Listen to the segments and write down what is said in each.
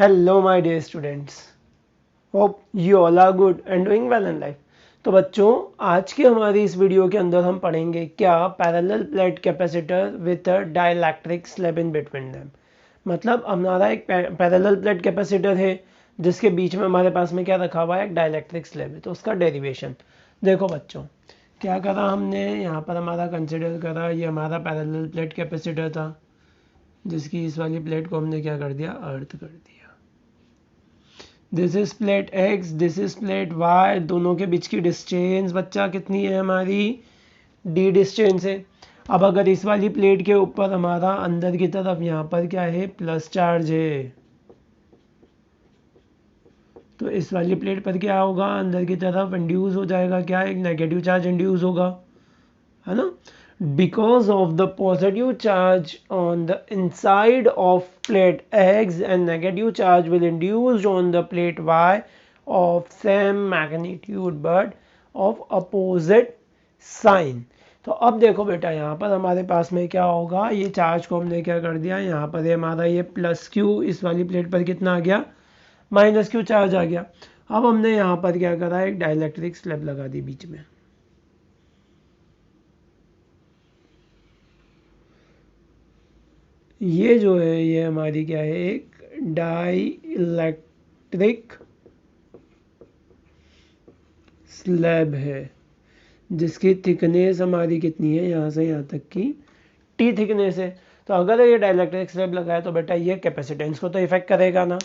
Hello my dear students, hope you all are good and doing well in life। तो बच्चों, आज की हमारी इस वीडियो के अंदर हम पढ़ेंगे क्या parallel plate capacitor with a dielectric slab in between them. मतलब हमारा एक पैरेलल प्लेट कैपेसिटर है जिसके बीच में हमारे पास में क्या रखा हुआ है, एक डाइलेक्ट्रिक स्लैब है। तो उसका डेरिवेशन देखो बच्चों, क्या करा हमने यहाँ पर, हमारा कंसिडर करा ये हमारा पैरेलल प्लेट कैपेसिटर था जिसकी इस वाली प्लेट को हमने क्या कर दिया, अर्थ कर दिया। This is plate X, this is plate Y, दोनों के बीच की डिस्टेंस बच्चा कितनी है हमारी, डी डिस्टेंस है। अब अगर इस वाली प्लेट के ऊपर हमारा अंदर की तरफ यहाँ पर क्या है, प्लस चार्ज है, तो इस वाली प्लेट पर क्या होगा, अंदर की तरफ इंड्यूस हो जाएगा क्या, एक नेगेटिव चार्ज इंड्यूस होगा, है ना। Because of the positive charge on the inside of plate X and negative charge will induced on the plate Y of same magnitude but of opposite sign। तो अब देखो बेटा, यहाँ पर हमारे पास में क्या होगा, ये चार्ज को हमने क्या कर दिया, यहाँ पर ये हमारा ये प्लस क्यू, इस वाली प्लेट पर कितना आ गया, माइनस क्यू चार्ज आ गया। अब हमने यहाँ पर क्या करा, एक डाइलेक्ट्रिक स्लैब लगा दी बीच में। ये जो है ये हमारी क्या है, एक डाइलेक्ट्रिक स्लैब है जिसकी थिकनेस हमारी कितनी है, यहाँ से यहाँ तक की टी थिकनेस है। तो अगर ये डाइलेक्ट्रिक स्लैब लगाए तो बेटा ये कैपेसिटेंस को तो इफेक्ट करेगा ना,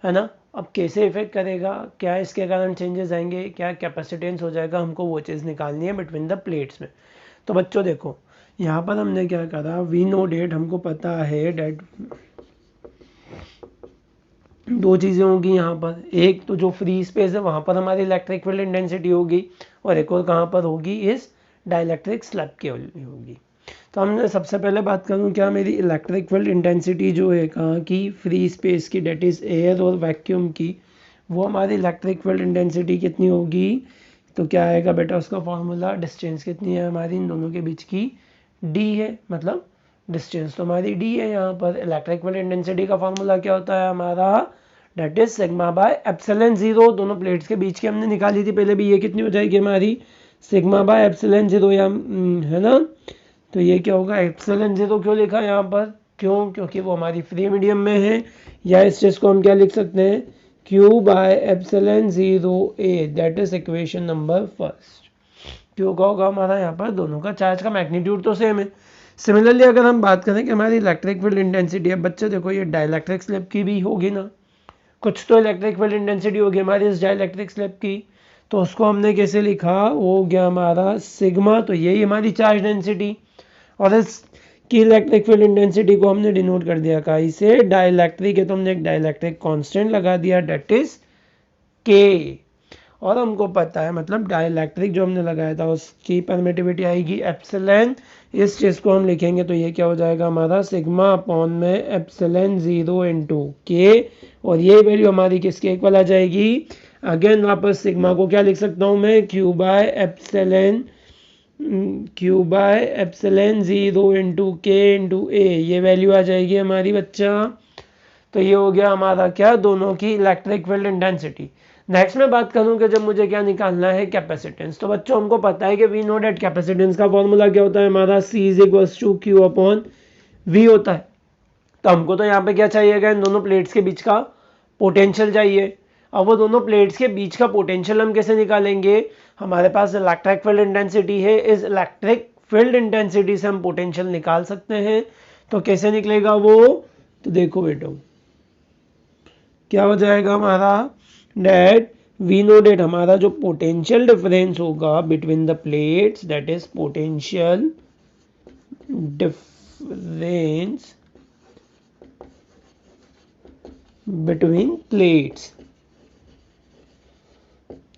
है ना। अब कैसे इफेक्ट करेगा, क्या इसके कारण चेंजेस आएंगे, क्या कैपेसिटेंस हो जाएगा, हमको वो चीज़ निकालनी है बिटवीन द प्लेट्स में। तो बच्चों देखो, यहाँ पर हमने क्या करा, वी नो डेट, हमको पता है डेट दो चीज़ें होगी यहाँ पर, एक तो जो फ्री स्पेस है वहाँ पर हमारी इलेक्ट्रिक फील्ड इंटेंसिटी होगी, और एक और कहाँ पर होगी, इस डाइलेक्ट्रिक स्लैब की होगी। तो हमने सबसे पहले बात करूँ क्या, मेरी इलेक्ट्रिक फील्ड इंटेंसिटी जो है कहाँ की, फ्री स्पेस की, डेट इज़ एयर और वैक्यूम की, वो हमारी इलेक्ट्रिक फील्ड इंटेंसिटी कितनी होगी। तो क्या आएगा बेटा, उसका फॉर्मूला, डिस्टेंस कितनी है हमारी इन दोनों के बीच की, डी है, मतलब डिस्टेंस तो हमारी डी है। यहाँ पर इलेक्ट्रिक फील्ड इंटेंसिटी का फॉर्मूला क्या होता है हमारा, that is sigma by epsilon zero. दोनों प्लेट्स के बीच की हमने निकाली थी पहले भी, ये कितनी हो जाएगी हमारी, सिग्मा बाय एप्सिलॉन जीरो, या है ना। तो ये क्या होगा, एप्सिलॉन जीरो क्यों लिखा यहाँ पर, क्यों, क्योंकि वो हमारी फ्री मीडियम में है। या इस चीज़ को हम क्या लिख सकते हैं, Q by epsilon zero A, that is equation number first. क्यों का होगा हमारा, यहाँ पर दोनों का चार्ज का मैग्नीट्यूड तो सेम है। सिमिलरली अगर हम बात करें कि हमारी इलेक्ट्रिक फील्ड इंटेंसिटी है, बच्चे देखो ये डाइलेक्ट्रिक स्लैब की भी होगी ना, कुछ तो इलेक्ट्रिक फील्ड इंटेंसिटी होगी हमारी इस डाइलेक्ट्रिक स्लैब की। तो उसको हमने कैसे लिखा, वो हो गया हमारा सिग्मा, तो यही हमारी चार्ज डेंसिटी, और इस की इलेक्ट्रिक फील्ड इंटेंसिटी को हमने डिनोट कर दिया काई से, डाइलेक्ट्रिक है तो हमने एक डाइलेक्ट्रिक कांस्टेंट लगा दिया, डेट इज के। और हमको पता है, मतलब डाइलेक्ट्रिक जो हमने लगाया था उसकी परमिटिविटी आएगी एप्सिलॉन, इस चीज़ को हम लिखेंगे तो ये क्या हो जाएगा हमारा, सिग्मा अपॉन में एप्सिलॉन जीरो इंटू के, और ये वैल्यू हमारी किसके इक्वल आ जाएगी, अगेन वापस सिग्मा को क्या लिख सकता हूँ मैं, Q by epsilon zero into के इंटू ए, ये वैल्यू आ जाएगी हमारी बच्चा। तो ये हो गया हमारा क्या, दोनों की इलेक्ट्रिक फील्ड इंटेंसिटी। नेक्स्ट में बात करूँ कि जब मुझे क्या निकालना है, कैपेसिटेंस। तो बच्चों हमको पता है कि वी नो डेट कैपेसिटेंस का फॉर्मूला क्या होता है हमारा, C is equals to Q upon V होता है। तो हमको तो यहाँ पे क्या चाहिएगा, इन दोनों प्लेट्स के बीच का पोटेंशियल चाहिए। अब वो दोनों प्लेट्स के बीच का पोटेंशियल हम कैसे निकालेंगे, हमारे पास इलेक्ट्रिक फील्ड इंटेंसिटी है, इस इलेक्ट्रिक फील्ड इंटेंसिटी से हम पोटेंशियल निकाल सकते हैं। तो कैसे निकलेगा वो, तो देखो बेटो क्या हो जाएगा हमारा, डेट वी नो डेट हमारा जो पोटेंशियल डिफरेंस होगा between the plates, that is potential difference between plates,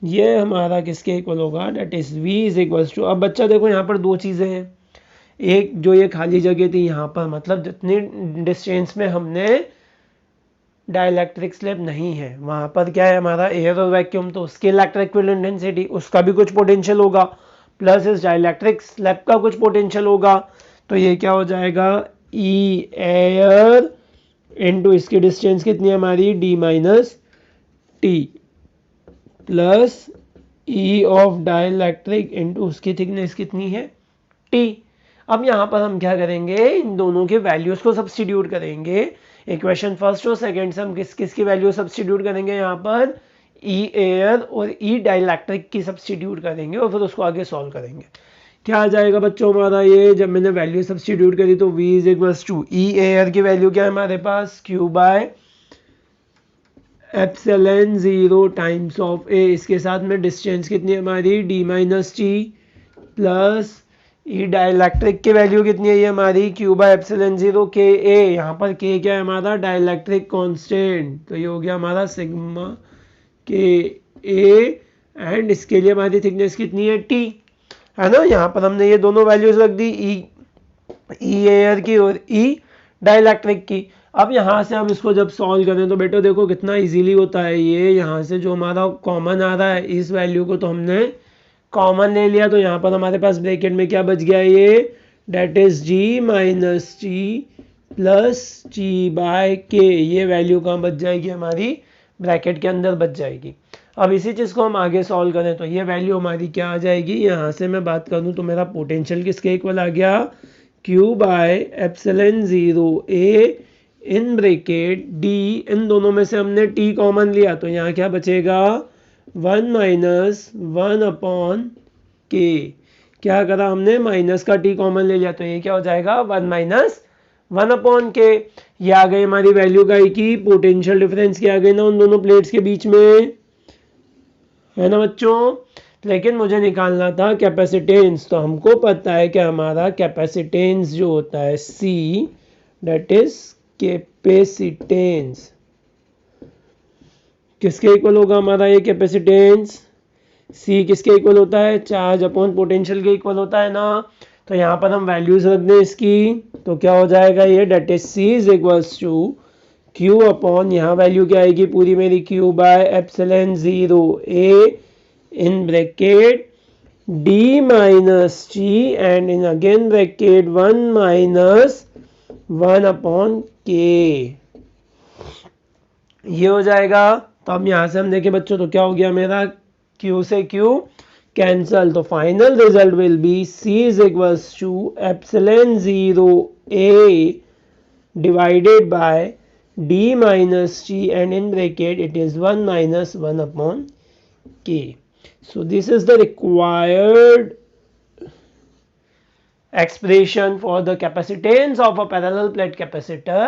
ये हमारा किसके इक्वल होगा, that is v is equals to. अब बच्चा देखो यहाँ पर दो चीज़ें हैं, एक जो ये खाली जगह थी यहाँ पर, मतलब जितनी डिस्टेंस में हमने डाइलेक्ट्रिक स्लैब नहीं है वहाँ पर क्या है हमारा, एयर और वैक्यूम, तो उसकी इलेक्ट्रिक फील्ड इंटेंसिटी, उसका भी कुछ पोटेंशियल होगा, प्लस इस डाइलेक्ट्रिक स्लैब का कुछ पोटेंशियल होगा। तो ये क्या हो जाएगा, ई एयर इनटू इसकी डिस्टेंस कितनी है हमारी d minus T plus E of dielectric into उसकी थिकनेस कितनी है t। अब यहाँ पर हम क्या करेंगे, इन दोनों के वैल्यूज को सब्स्टिट्यूट करेंगे। इक्वेशन फर्स्ट और सेकंड से हम किस किस की वैल्यू सब्स्टिट्यूट करेंगे, यहाँ पर ई एयर और ई डाइलेक्ट्रिक की सब्स्टिट्यूट करेंगे और फिर उसको आगे सॉल्व करेंगे। क्या आ जाएगा बच्चों हमारा, ये जब मैंने वैल्यू सब्स्टिट्यूट करी तो v is equals to E air की वैल्यू क्या है हमारे पास, q by epsilon 0 times of a, इसके साथ में डिस्टेंस कितनी है हमारी d minus T plus E dielectric की वैल्यू कितनी है ये हमारी q बाय एप्सिलॉन 0 के a, यहाँ पर k क्या है हमारा डाइलेक्ट्रिक कांस्टेंट, तो ये हो गया हमारा सिग्मा के a एंड इसके लिए हमारी थिकनेस कितनी है t, है ना। यहाँ पर हमने ये दोनों वैल्यूज रख दी, ई एयर की और ई डाइलेक्ट्रिक की। अब यहाँ से हम इसको जब सॉल्व करें तो बेटा देखो कितना इजीली होता है ये, यहाँ से जो हमारा कॉमन आ रहा है इस वैल्यू को तो हमने कॉमन ले लिया, तो यहाँ पर हमारे पास ब्रैकेट में क्या बच गया, ये that is g minus T plus T by K, ये वैल्यू कहाँ बच जाएगी हमारी ब्रैकेट के अंदर बच जाएगी। अब इसी चीज़ को हम आगे सॉल्व करें तो ये वैल्यू हमारी क्या आ जाएगी, यहाँ से मैं बात करूँ तो मेरा पोटेंशियल किसके इक्वल आ गया, q by epsilon 0 a in bracket d, इन दोनों में से हमने t कॉमन लिया तो यहाँ क्या बचेगा 1 माइनस 1 अपॉन के, क्या करा हमने माइनस का t कॉमन ले लिया तो ये क्या हो जाएगा 1 माइनस 1 अपॉन के। ये आ गई हमारी वैल्यू का की पोटेंशियल डिफरेंस क्या आ गई ना उन दोनों प्लेट्स के बीच में, है ना बच्चों। लेकिन मुझे निकालना था कैपेसिटेंस, तो हमको पता है कि हमारा कैपेसिटेंस जो होता है C, डेट इज कैपेसिटेंस, किसके इक्वल होगा हमारा ये कैपेसिटेंस, C किसके इक्वल होता है, चार्ज अपॉन पोटेंशियल के इक्वल होता है ना। तो यहाँ पर हम वैल्यूज रख दें इसकी तो क्या हो जाएगा ये, that is C is equals to q upon, यहाँ वैल्यू क्या आएगी पूरी मेरी q by epsilon 0 a in bracket d minus T and in again bracket 1 minus 1 upon k, ये हो जाएगा। तो अब यहाँ से हम देखें बच्चों तो क्या हो गया मेरा, q से q कैंसल, तो final result will be c is equals to epsilon 0 a divided by d minus t and in bracket it is 1 minus 1 upon k. So this is the required expression for the capacitance of a parallel plate capacitor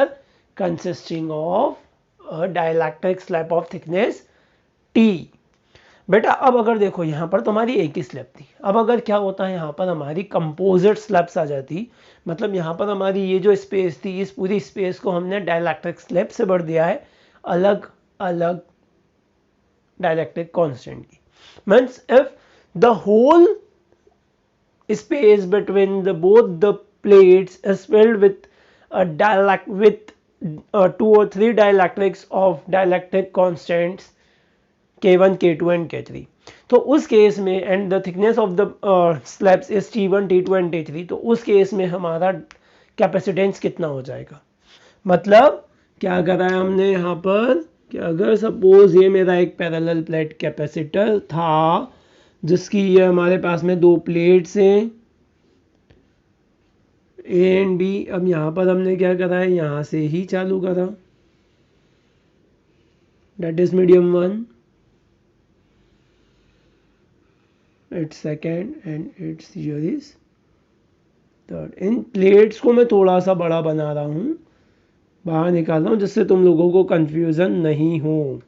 consisting of a dielectric slab of thickness t. बेटा अब अगर देखो यहाँ पर तो हमारी एक ही slab थी, अब अगर क्या होता है यहाँ पर हमारी कंपोजिट स्लैब्स आ जाती, मतलब यहाँ पर हमारी ये जो स्पेस थी इस पूरी स्पेस को हमने डाइलेक्ट्रिक स्लैब से भर दिया है अलग अलग डाइलेक्ट्रिक कांस्टेंट की। Means if the whole space between the both the plates is filled with a dialect with 2 or 3 dielectrics of dielectric constants K1, K2 and K3, तो उस केस में and the thickness of the slabs is T1, T2 and T3, तो उस case में हमारा capacitance कितना हो जाएगा, मतलब क्या करा है हमने यहाँ पर कि अगर सपोज ये मेरा एक पैरेलल प्लेट कैपेसिटर था जिसकी ये हमारे पास में दो प्लेट्स हैं A एंड B, अब यहाँ पर हमने क्या करा है यहाँ से ही चालू करा, that is medium 1, it's second and it's here is third. इन प्लेट्स को मैं थोड़ा सा बड़ा बना रहा हूँ, बाहर निकाल रहा हूँ जिससे तुम लोगों को कंफ्यूजन नहीं हो,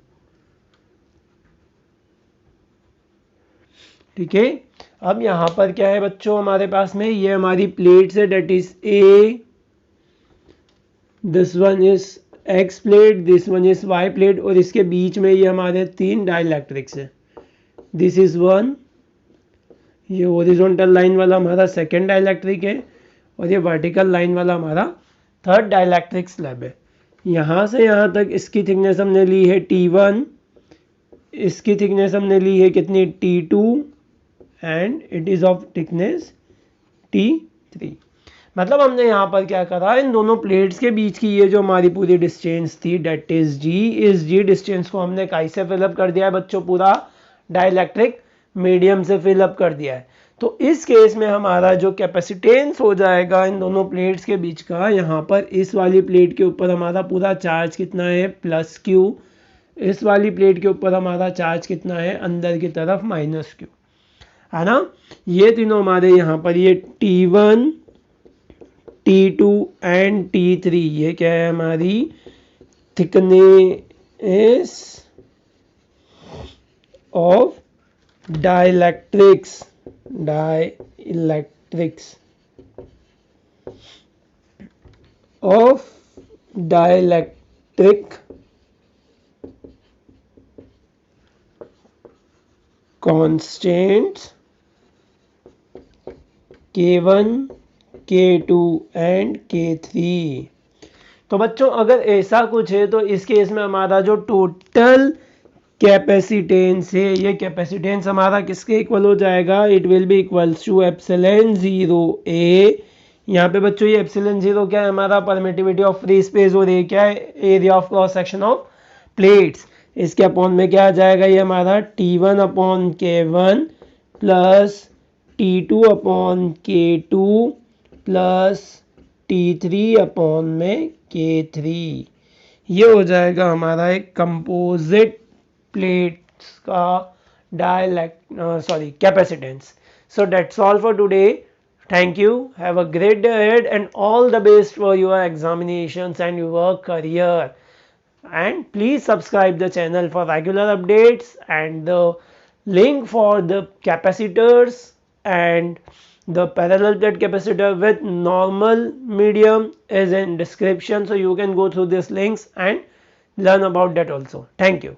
ठीक है। अब यहाँ पर क्या है बच्चों हमारे पास में, ये हमारी प्लेट्स है, that is A, this one is X plate, this one is Y plate, और इसके बीच में ये हमारे 3 डाइलेक्ट्रिक्स है, दिस इज 1, ये हॉरिजॉन्टल लाइन वाला हमारा सेकेंड डाइलेक्ट्रिक है और ये वर्टिकल लाइन वाला हमारा थर्ड डाइलेक्ट्रिक स्लैब है। यहाँ से यहाँ तक इसकी थिकनेस हमने ली है T1, इसकी थिकनेस हमने ली है कितनी T2 and it is of thickness T3। मतलब हमने यहाँ पर क्या करा, इन दोनों प्लेट्स के बीच की ये जो हमारी पूरी डिस्टेंस थी डेट इज जी, इस जी डिस्टेंस को हमने काई से फिलअप कर दिया है बच्चों, पूरा डाइलेक्ट्रिक मीडियम से फिलअप कर दिया है। तो इस केस में हमारा जो कैपेसिटेंस हो जाएगा इन दोनों प्लेट्स के बीच का, यहाँ पर इस वाली प्लेट के ऊपर हमारा पूरा चार्ज कितना है प्लस क्यू, इस वाली प्लेट के ऊपर हमारा चार्ज कितना है अंदर की तरफ माइनस क्यू, है ना। ये तीनों हमारे यहाँ पर ये T1 T2 एंड T3 ये क्या है हमारी thickness of dielectrics of dielectric constants K1 K2 and K3। तो बच्चों अगर ऐसा कुछ है तो इस केस में हमारा जो टोटल कैपेसिटेंस है, ये कैपेसिटेंस हमारा किसके इक्वल हो जाएगा, it will be equals to epsilon 0 A. यहाँ पे बच्चों ये एप्सिलॉन 0 क्या है हमारा परमिटिविटी ऑफ फ्री स्पेस, और ए क्या है area of cross section of plates. इसके अपॉन में क्या आ जाएगा, ये हमारा T1 upon K1 plus T2 upon K2 plus T3 upon में K3। ये हो जाएगा हमारा एक कंपोजिट प्लेट्स का capacitance. So that's all for today. Thank you. Have a great day ahead and all the best for your examinations and your career. And please subscribe the channel for regular updates, and the link for the capacitors and the parallel plate capacitor with normal medium is in description, so you can go through these links and learn about that also. Thank you.